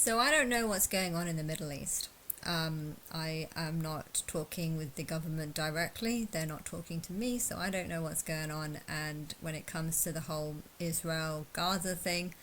So I don't know what's going on in the Middle East. I am not talking with the government directly. They're not talking to me, so I don't know what's going on. And when it comes to the whole Israel Gaza thing,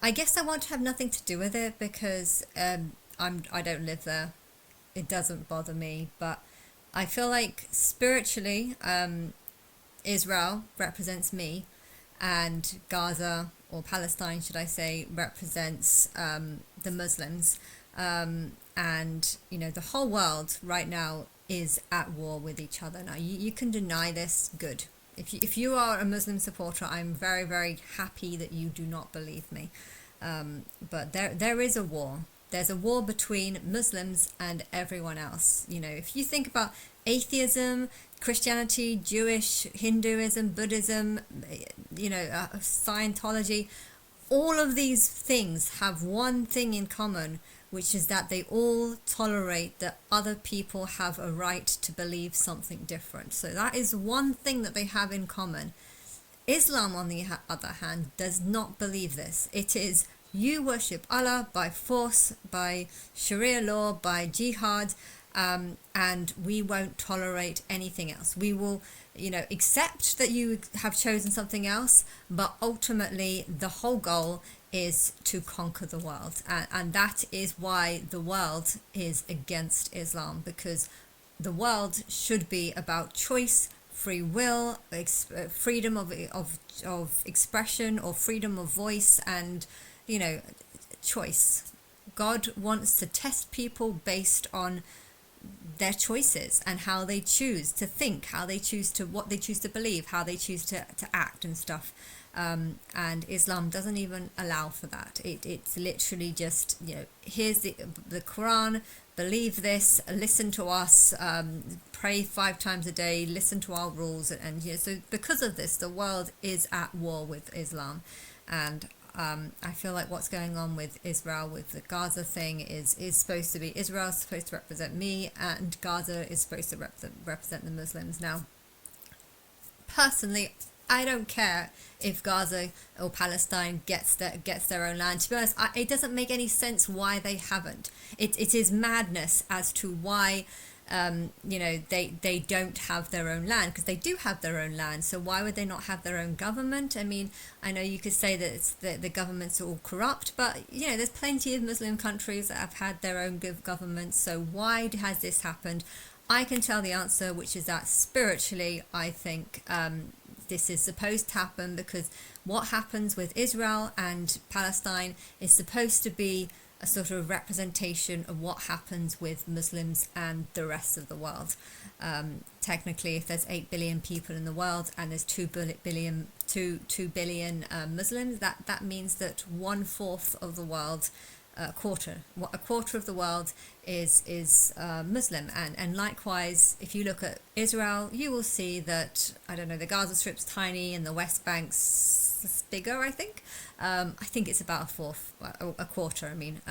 I guess I want to have nothing to do with it because I don't live there. It doesn't bother me, but I feel like spiritually, Israel represents me, and Gaza, or Palestine, should I say, represents the Muslims. And, the whole world right now is at war with each other. Now, you can deny this, good. If you are a Muslim supporter, I'm very, very happy that you do not believe me. But there is a war. There's a war between Muslims and everyone else. If you think about atheism, Christianity, Jewish, Hinduism, Buddhism, Scientology, all of these things have one thing in common, which is that they all tolerate that other people have a right to believe something different. So that is one thing that they have in common. Islam, on the other hand, does not believe this. It is you worship Allah by force, by Sharia law, by jihad, and we won't tolerate anything else. We will, accept that you have chosen something else, but ultimately the whole goal is to conquer the world. And that is why the world is against Islam, because the world should be about choice, free will, freedom of expression, or freedom of voice, and choice. God wants to test people based on their choices and how they choose to think, how they choose to, what they choose to believe, how they choose to act and stuff. And Islam doesn't even allow for that. It's literally just, here's the Quran, believe this, listen to us, pray 5 times a day, listen to our rules. And so because of this, the world is at war with Islam. And I feel like what's going on with Israel, with the Gaza thing, is supposed to be, Israel's supposed to represent me, and Gaza is supposed to represent the Muslims. Now, personally, I don't care if Gaza or Palestine gets their own land. To be honest, it doesn't make any sense why they haven't. It is madness as to why they don't have their own land, because they do have their own land. So why would they not have their own government? I mean, I know you could say that it's the governments are all corrupt, but there's plenty of Muslim countries that have had their own governments. So why has this happened? I can tell the answer, which is that spiritually, I think this is supposed to happen, because what happens with Israel and Palestine is supposed to be a sort of representation of what happens with Muslims and the rest of the world. Technically, if there's 8 billion people in the world and there's 2 billion Muslims, that means that 1/4 of the world, a quarter of the world is Muslim. And likewise, if you look at Israel, you will see that, I don't know, the Gaza Strip's tiny and the West Bank's bigger, I think. I think it's about a quarter. I mean,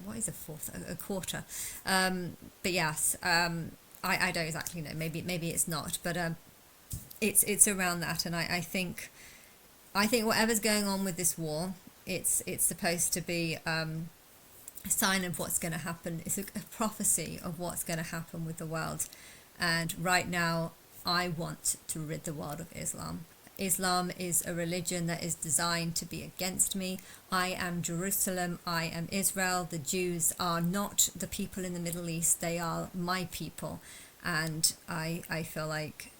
what is a fourth? A quarter. But yes, I don't exactly know. Maybe it's not, but it's around that. And I think whatever's going on with this war, it's supposed to be a sign of what's going to happen. It's a prophecy of what's going to happen with the world. And right now, I want to rid the world of Islam. Islam is a religion that is designed to be against me. I am Jerusalem. I am Israel. The Jews are not the people in the Middle East. They are my people. And I feel like,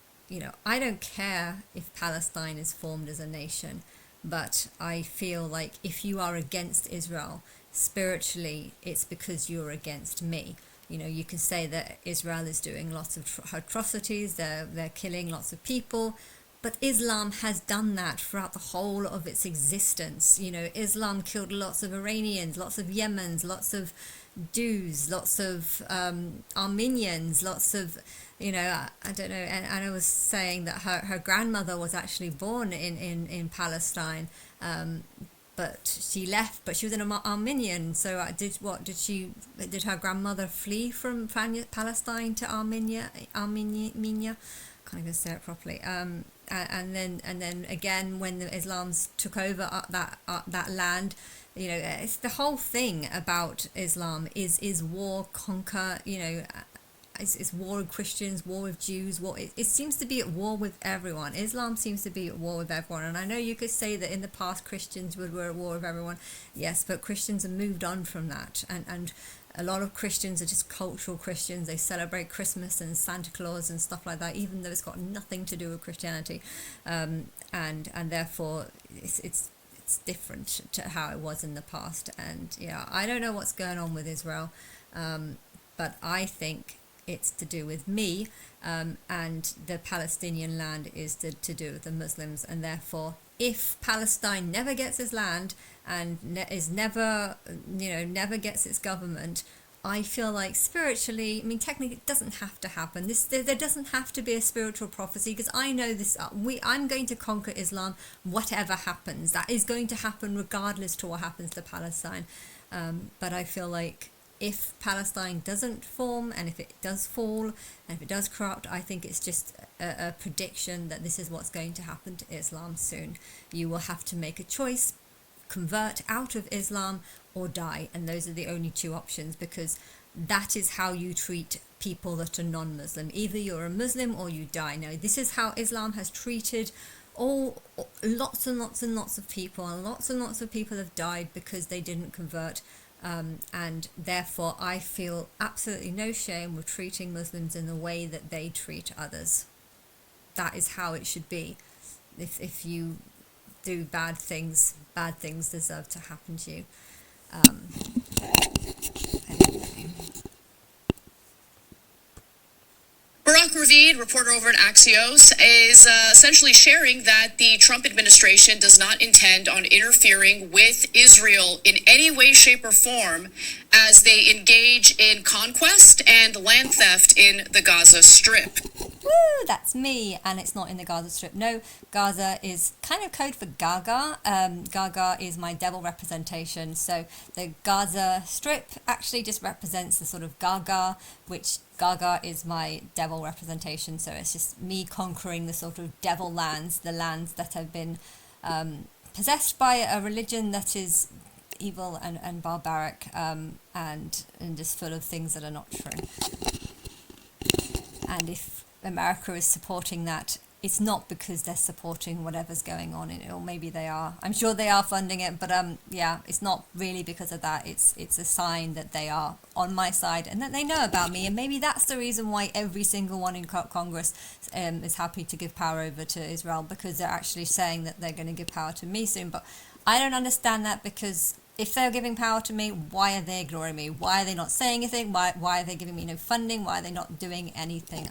I don't care if Palestine is formed as a nation, but I feel like if you are against Israel, spiritually, it's because you're against me. You can say that Israel is doing lots of atrocities. They're killing lots of people. But Islam has done that throughout the whole of its existence. Islam killed lots of Iranians, lots of Yemens, lots of Jews, lots of Armenians, lots of, I don't know. And I was saying that her grandmother was actually born in Palestine, but she left. But she was an Armenian. So did her grandmother flee from Palestine to Armenia? Can't even say it properly. And then again, when the Islams took over that land, It's the whole thing about Islam is war, conquer. It's war with Christians, war with Jews. It seems to be at war with everyone. Islam seems to be at war with everyone. And I know you could say that in the past Christians were at war with everyone. Yes, but Christians have moved on from that. And a lot of Christians are just cultural Christians. They celebrate Christmas and Santa Claus and stuff like that, even though it's got nothing to do with Christianity. And therefore it's different to how it was in the past. And yeah, I don't know what's going on with Israel, but I think it's to do with me, and the Palestinian land is to do with the Muslims. And therefore, if Palestine never gets its land and is never gets its government, I feel like spiritually, I mean, technically it doesn't have to happen. There doesn't have to be a spiritual prophecy, because I know this. I'm going to conquer Islam, whatever happens. That is going to happen regardless to what happens to Palestine. But I feel like if Palestine doesn't form, and if it does fall, and if it does corrupt, I think it's just a prediction that this is what's going to happen to Islam soon. You will have to make a choice: convert out of Islam or die. And those are the only two options, because that is how you treat people that are non-Muslim. Either you're a Muslim or you die. Now, this is how Islam has treated lots and lots and lots of people, and lots of people have died because they didn't convert. And therefore I feel absolutely no shame with treating Muslims in the way that they treat others. That is how it should be. If you do bad things deserve to happen to you. Anyway. Barak Ravid, reporter over at Axios, is essentially sharing that the Trump administration does not intend on interfering with Israel in any way, shape, or form as they engage in conquest and land theft in the Gaza Strip. Woo, that's me, and it's not in the Gaza Strip. No, Gaza is kind of code for Gaga. Gaga is my devil representation. So the Gaza Strip actually just represents the sort of Gaga, which Gaga is my devil representation. So it's just me conquering the sort of devil lands, the lands that have been possessed by a religion that is evil and barbaric, and just full of things that are not true. And if America is supporting that, it's not because they're supporting whatever's going on in it, or maybe they are. I'm sure they are funding it, but yeah, it's not really because of that. It's a sign that they are on my side and that they know about me, and maybe that's the reason why every single one in Congress is happy to give power over to Israel, because they're actually saying that they're going to give power to me soon. But I don't understand that, because if they're giving power to me, why are they ignoring me? Why are they not saying anything? Why are they giving me no funding? Why are they not doing anything?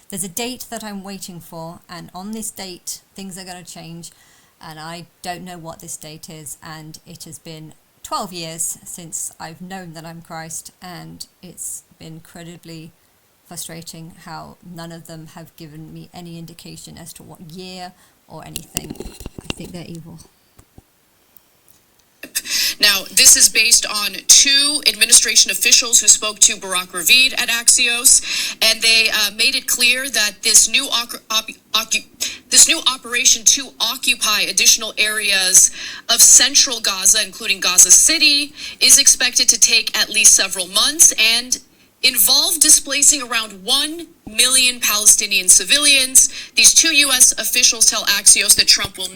There's a date that I'm waiting for, and on this date, things are going to change, and I don't know what this date is, and it has been 12 years since I've known that I'm Christ, and it's been incredibly frustrating how none of them have given me any indication as to what year or anything. I think they're evil. Now, this is based on two administration officials who spoke to Barak Ravid at Axios, and they made it clear that this new operation to occupy additional areas of central Gaza, including Gaza City, is expected to take at least several months and involve displacing around 1 million Palestinian civilians. These two U.S. officials tell Axios that Trump will...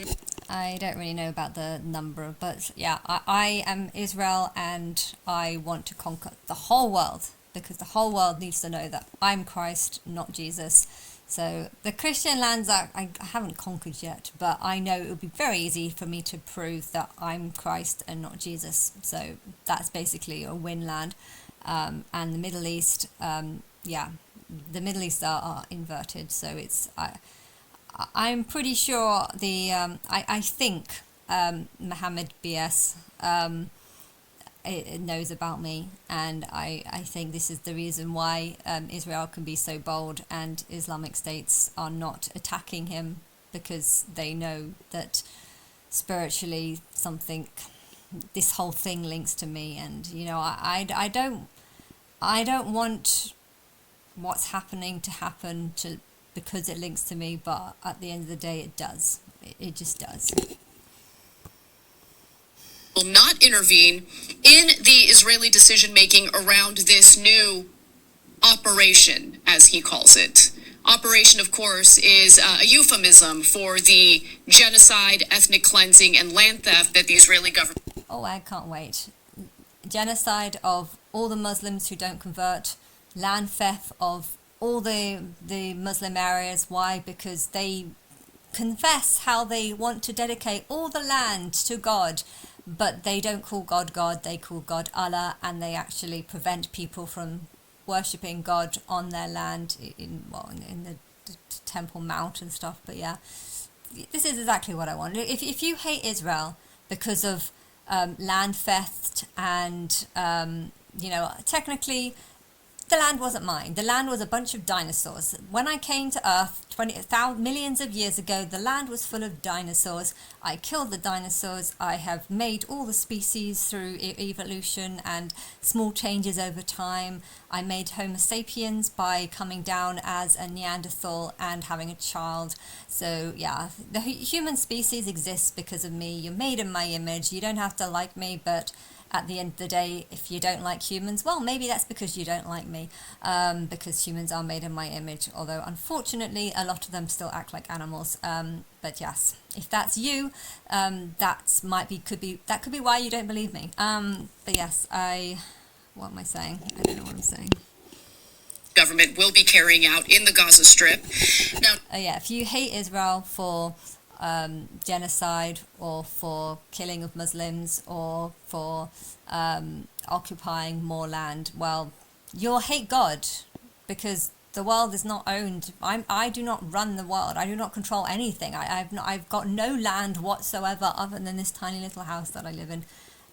I don't really know about the number, but yeah, I am Israel, and I want to conquer the whole world, because the whole world needs to know that I'm Christ, not Jesus. So the Christian lands I haven't conquered yet, but I know it would be very easy for me to prove that I'm Christ and not Jesus. So that's basically a win land. And the Middle East, yeah, the Middle East are inverted, so it's... I'm pretty sure I think Mohammed BS knows about me, and I think this is the reason why Israel can be so bold and Islamic states are not attacking him, because they know that spiritually this whole thing links to me. And I don't want what's happening to happen because it links to me, but at the end of the day, it does. It just does. will not intervene in the Israeli decision making around this new operation, as he calls it. Operation, of course, is a euphemism for the genocide, ethnic cleansing, and land theft that the Israeli government. Oh, I can't wait. Genocide of all the Muslims who don't convert, land theft of all the Muslim areas. Why? Because they confess how they want to dedicate all the land to God, but they don't call God God, they call God Allah, and they actually prevent people from worshipping God on their land in the Temple Mount and stuff. But yeah, this is exactly what I want. If you hate Israel because of land theft and technically the land wasn't mine. The land was a bunch of dinosaurs. When I came to Earth millions of years ago, the land was full of dinosaurs. I killed the dinosaurs. I have made all the species through evolution and small changes over time. I made Homo sapiens by coming down as a Neanderthal and having a child. So yeah, the human species exists because of me. You're made in my image. You don't have to like me, but at the end of the day, if you don't like humans, well, maybe that's because you don't like me, because humans are made in my image, although unfortunately a lot of them still act like animals. But yes, if that's you, could be why you don't believe me. But yes, what am I saying? I don't know what I'm saying. Government will be carrying out in the Gaza Strip. Now, if you hate Israel for genocide or for killing of Muslims or for occupying more land, well, you'll hate God, because the world is not owned. I do not run the world. I do not control anything. I've got no land whatsoever other than this tiny little house that I live in.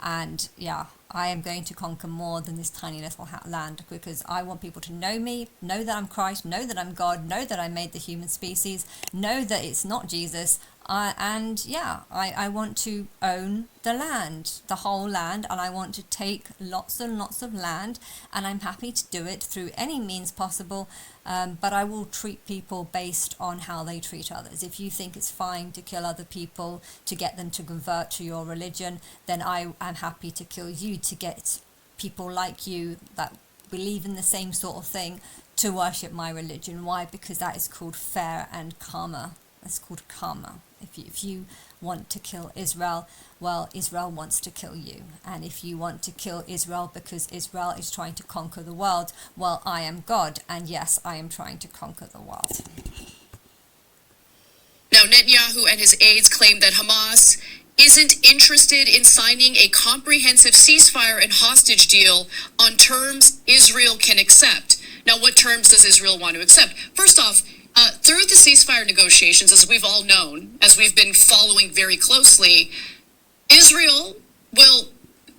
And yeah, I am going to conquer more than this tiny little land, because I want people to know me, know that I'm Christ, know that I'm God, know that I made the human species, know that it's not Jesus. I want to own the land, the whole land, and I want to take lots and lots of land, and I'm happy to do it through any means possible, but I will treat people based on how they treat others. If you think it's fine to kill other people to get them to convert to your religion, then I am happy to kill you to get people like you that believe in the same sort of thing to worship my religion. Why? Because that is called fair and karma. That's called karma. If you want to kill Israel, well, Israel wants to kill you. And if you want to kill Israel because Israel is trying to conquer the world, well, I am God, and yes, I am trying to conquer the world. Now, Netanyahu and his aides claim that Hamas isn't interested in signing a comprehensive ceasefire and hostage deal on terms Israel can accept. Now, what terms does Israel want to accept? First off, through the ceasefire negotiations, as we've all known, as we've been following very closely, Israel will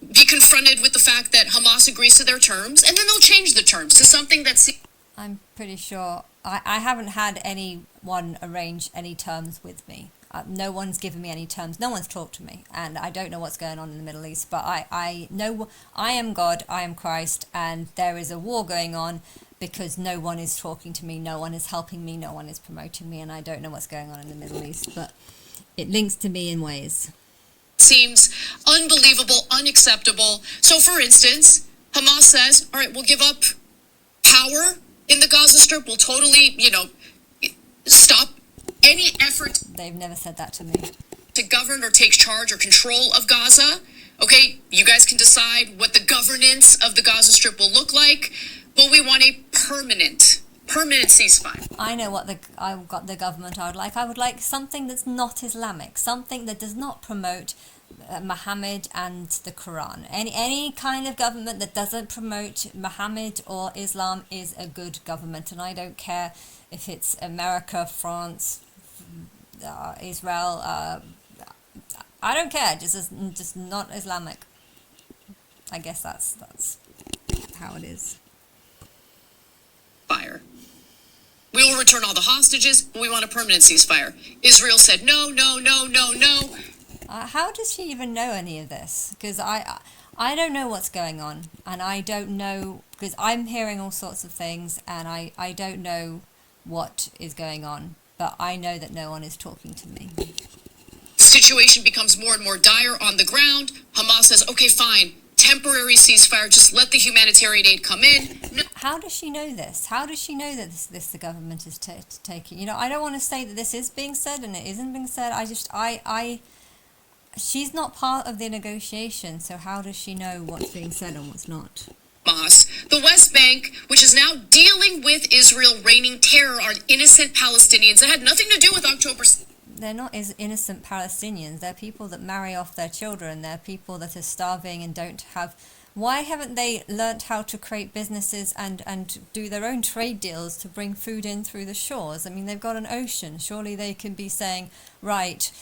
be confronted with the fact that Hamas agrees to their terms, and then they'll change the terms to something that's... I'm pretty sure I haven't had anyone arrange any terms with me. No one's given me any terms. No one's talked to me, and I don't know what's going on in the Middle East, but I know I am God, I am Christ, and there is a war going on because no one is talking to me, no one is helping me, no one is promoting me, and I don't know what's going on in the Middle East, but it links to me in ways. Seems unbelievable, unacceptable. So, for instance, Hamas says, all right, we'll give up power in the Gaza Strip. We'll totally, stop any effort. They've never said that to me. To govern or take charge or control of Gaza. Okay, you guys can decide what the governance of the Gaza Strip will look like, but we want a permanent ceasefire. I know what the government I would like. I would like something that's not Islamic, something that does not promote Muhammad and the Quran. Any kind of government that doesn't promote Muhammad or Islam is a good government, and I don't care if it's America, France, Israel. I don't care. Just not Islamic. I guess that's how it is. Fire. We will return all the hostages, but we want a permanent ceasefire. Israel said no, no, no, no, no. How does she even know any of this? Because I don't know what's going on, and I don't know, because I'm hearing all sorts of things, and I don't know what is going on, but I know that no one is talking to me. situation becomes more and more dire on the ground. Hamas says, okay, fine, temporary ceasefire, just let the humanitarian aid come in. No. How does she know this? How does she know that this the government is taking? You know, I don't want to say that this is being said and it isn't being said. She's not part of the negotiation, so how does she know what's being said and what's not? Hamas, the West Bank, which is now dealing with Israel raining terror on innocent Palestinians that had nothing to do with October. They're not as innocent Palestinians. They're people that marry off their children. They're people that are starving and don't have... Why haven't they learnt how to create businesses and do their own trade deals to bring food in through the shores? I mean, they've got an ocean. Surely they can be saying, right,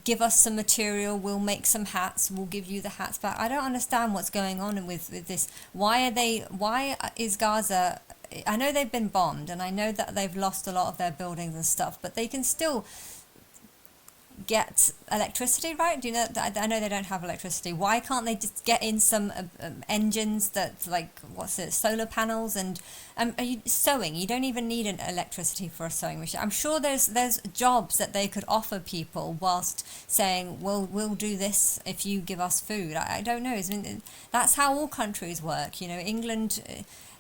give us some material, we'll make some hats, we'll give you the hats back. I don't understand what's going on with this. Why is Gaza... I know they've been bombed and I know that they've lost a lot of their buildings and stuff, but they can still get electricity, right? Do you know? I know they don't have electricity. Why can't they just get in some engines that, like, solar panels and are you sewing? You don't even need an electricity for a sewing machine. I'm sure there's jobs that they could offer people whilst saying, well, we'll do this if you give us food. I don't know. I mean, that's how all countries work. You know, England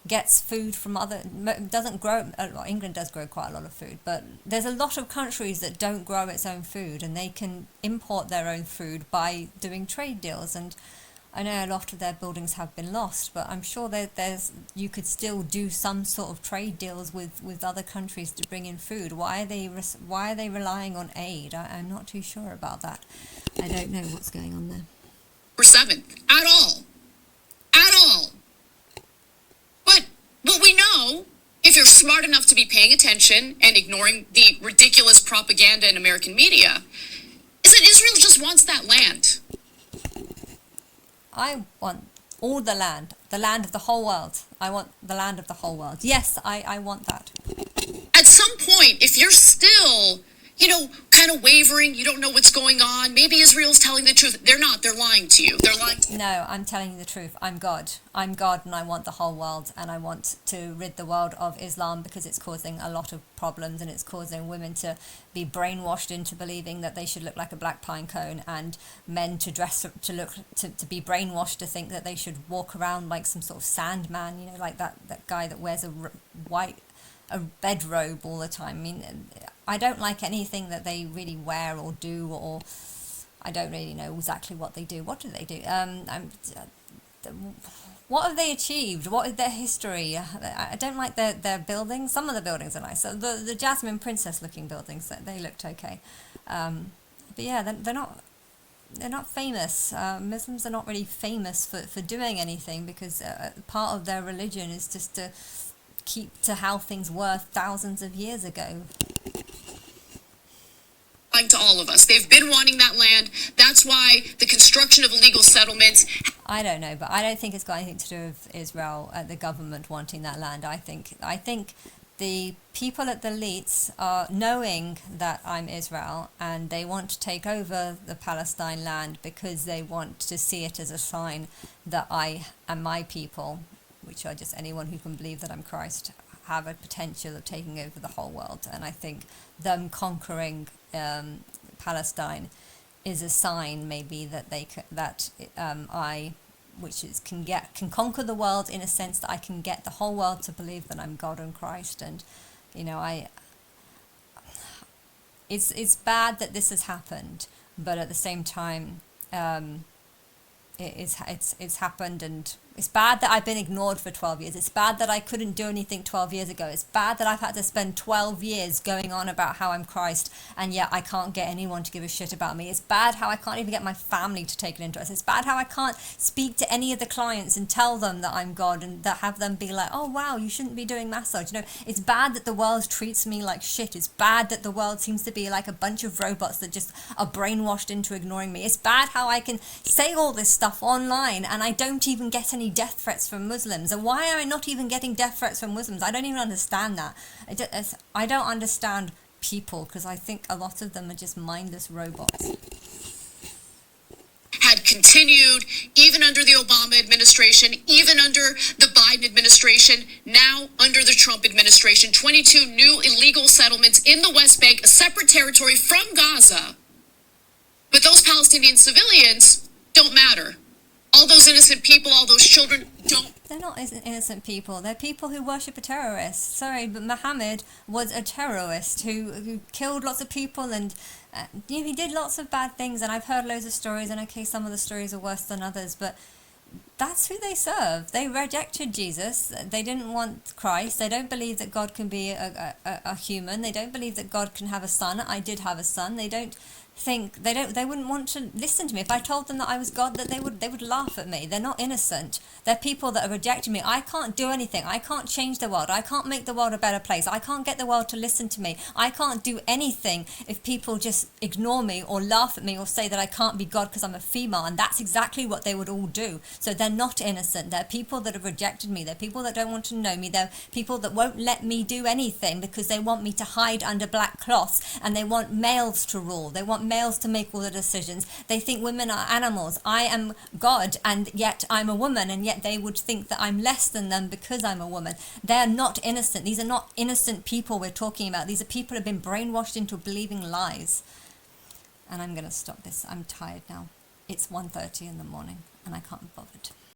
gets food from doesn't grow. England does grow quite a lot of food, but there's a lot of countries that don't grow its own food, and they can import their own food by doing trade deals. And I know a lot of their buildings have been lost, but I'm sure that you could still do some sort of trade deals with other countries to bring in food. Why are they relying on aid? I'm not too sure about that. I don't know what's going on there. 7th at all. But what we know, if you're smart enough to be paying attention and ignoring the ridiculous propaganda in American media, is that Israel just wants that land. I want all the land of the whole world. I want the land of the whole world. Yes, I want that. At some point, if you're still, kind of wavering, you don't know what's going on, maybe Israel's telling the truth. They're not. They're lying to you. No, I'm telling you the truth. I'm God. I'm God, and I want the whole world, and I want to rid the world of Islam because it's causing a lot of problems, and it's causing women to be brainwashed into believing that they should look like a black pine cone, and men to be brainwashed to think that they should walk around like some sort of sandman, like that guy that wears a bedrobe all the time. I mean, I don't like anything that they really wear or do, or I don't really know exactly what they do. What do they do? What have they achieved? What is their history? I don't like their buildings. Some of the buildings are nice. So the Jasmine Princess looking buildings, they looked okay. But yeah, they're not famous. Muslims are not really famous for doing anything because part of their religion is just to keep to how things were thousands of years ago. To all of us. They've been wanting that land. That's why the construction of illegal settlements. I don't know, but I don't think it's got anything to do with Israel, the government wanting that land. I think the people at the elites are knowing that I'm Israel and they want to take over the Palestine land because they want to see it as a sign that I and my people, which are just anyone who can believe that I'm Christ, have a potential of taking over the whole world. And I think them conquering Palestine is a sign maybe that can conquer the world in a sense that I can get the whole world to believe that I'm God and Christ. And it's bad that this has happened, but at the same time it's happened, and it's bad that I've been ignored for 12 years. It's bad that I couldn't do anything 12 years ago. It's bad that I've had to spend 12 years going on about how I'm Christ, and yet I can't get anyone to give a shit about me. It's bad how I can't even get my family to take an interest. It's bad how I can't speak to any of the clients and tell them that I'm God, and that have them be like, oh wow, you shouldn't be doing massage. It's bad that the world treats me like shit. It's bad that the world seems to be like a bunch of robots that just are brainwashed into ignoring me. It's bad how I can say all this stuff online and I don't even get any death threats from Muslims. And why am I not even getting death threats from Muslims? I don't even understand that. I don't understand people, because I think a lot of them are just mindless robots. Had continued even under the Obama administration, even under the Biden administration, now under the Trump administration. 22 new illegal settlements in the West Bank, a separate territory from Gaza. But those Palestinian civilians don't matter. All those innocent people, all those children don't. They're not innocent people. They're people who worship a terrorist. Sorry, but Muhammad was a terrorist who killed lots of people, and he did lots of bad things. And I've heard loads of stories, and okay, some of the stories are worse than others, but that's who they serve. They rejected Jesus. They didn't want Christ. They don't believe that God can be a human. They don't believe that God can have a son. I did have a son. They wouldn't want to listen to me. If I told them that I was God, that they would laugh at me. They're not innocent. They're people that are rejecting me. I can't do anything. I can't change the world. I can't make the world a better place. I can't get the world to listen to me. I can't do anything if people just ignore me or laugh at me or say that I can't be God because I'm a female. And that's exactly what they would all do. So they're not innocent. They're people that have rejected me. They're people that don't want to know me. They're people that won't let me do anything because they want me to hide under black cloths, and they want males to rule. They want males to make all the decisions. They think women are animals. I am God, and yet I'm a woman, and yet they would think that I'm less than them because I'm a woman. They're not innocent. These are not innocent people we're talking about. These are people who have been brainwashed into believing lies. And I'm going to stop this. I'm tired now. It's 1:30 in the morning, and I can't be bothered.